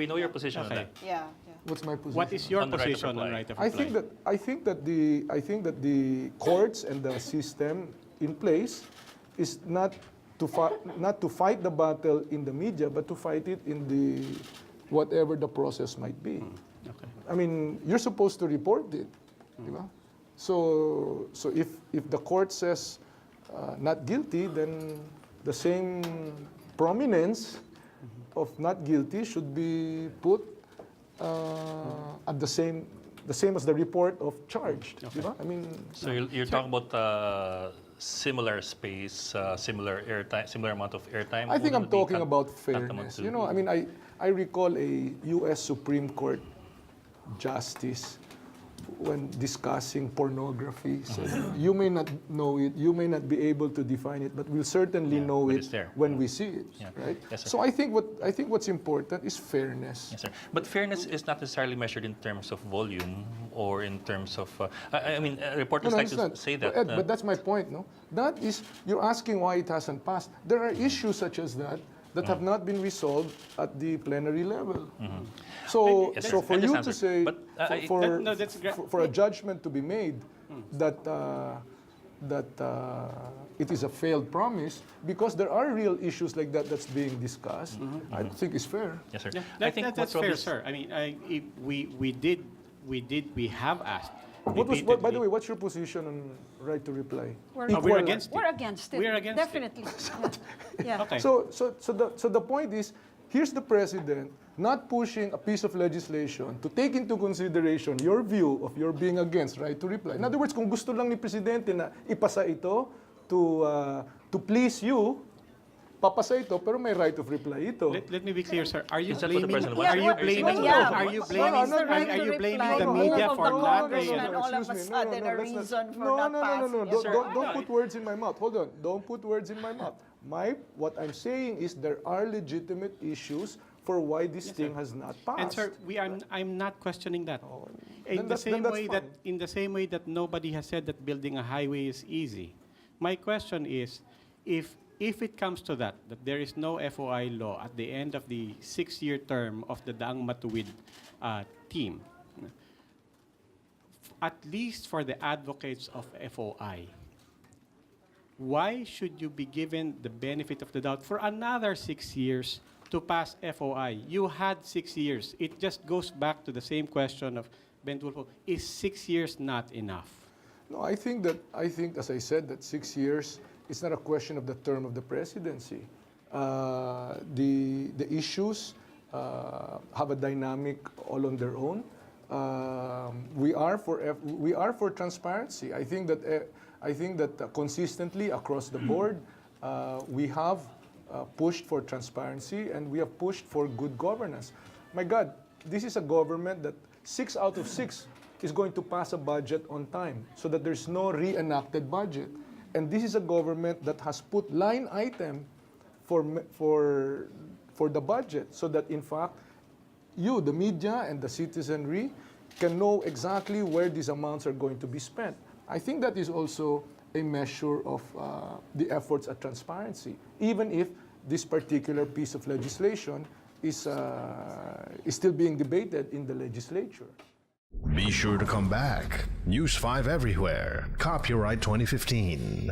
we know your position on that. Yeah. What's my position? What is your On the right of position on reply. right of reply? I think that the courts and the system in place is not to fight the battle in the media, but to fight it in the whatever the process might be. Okay. I mean, you're supposed to report it, di ba? So if the court says not guilty, then the same prominence of not guilty should be put at the same as the report of charged. Okay. Di ba? I mean, So you're talking about similar space, similar airtime, similar amount of airtime? I think I'm Would it be talking about fairness. tantamount to- You know, I mean, I recall a U.S. Supreme Court justice when discussing pornography said, you may not know it, you may not be able to define it, but we'll certainly know but it it's there. when we see it, Yeah. right? Yes, sir. So I think what's important is fairness. Yes, sir. But fairness is not necessarily measured in terms of volume or in terms of. I mean, reporters like to say that. Ed, but that's my point, no? That is, you're asking why it hasn't passed. There are issues such as that have not been resolved at the plenary level. So, Yes, so sir. for I you understand, to sir. say, But, that's great. for a judgment to be made that it is a failed promise, because there are real issues like that that's being discussed, I think is fair. Yes, sir. Yeah, I think that's what fair, Rob is- sir. I mean, we have asked. By the way, what's your position on right to reply? We're against it. We're against it. We're against it. Definitely. Yeah. Okay. So the point is, here's the president not pushing a piece of legislation to take into consideration your view of your being against right to reply. In other words, kung gusto lang ni presidente na ipasa ito to please you, papasa ito, pero may right of reply ito. Let me be clear, sir. Are you Is that what the blaming? president wants? Are you Yeah, blaming? yeah. Are you What blaming? is the right Are to you blaming reply? the No, media no, for no, not? no, and all of a excuse me. sudden a that's reason for no, not no, passing. Don't, Sir, don't put words in my mouth. Hold on. Don't put words in my mouth. What I'm saying is there are legitimate issues for why this thing has not passed. And sir, I'm not questioning that. Then In the same that's way fine. that nobody has said that building a highway is easy. My question is, if it comes to that there is no FOI law at the end of the 6-year term of the Daang Matuwid team, at least for the advocates of FOI, why should you be given the benefit of the doubt for another 6 years to pass FOI? You had 6 years. It just goes back to the same question of Ben Tulfo. Is 6 years not enough? No, I think, as I said, that 6 years is not a question of the term of the presidency. The issues have a dynamic all on their own. We are for transparency. I think that consistently across the board, we have pushed for transparency and we have pushed for good governance. My God, this is a government that 6 out of 6 is going to pass a budget on time so that there's no reenacted budget. And this is a government that has put line item for the budget so that in fact you, the media and the citizenry, can know exactly where these amounts are going to be spent. I think that is also a measure of the efforts at transparency, even if this particular piece of legislation is still being debated in the legislature. Be sure to come back. News 5 everywhere. Copyright 2015.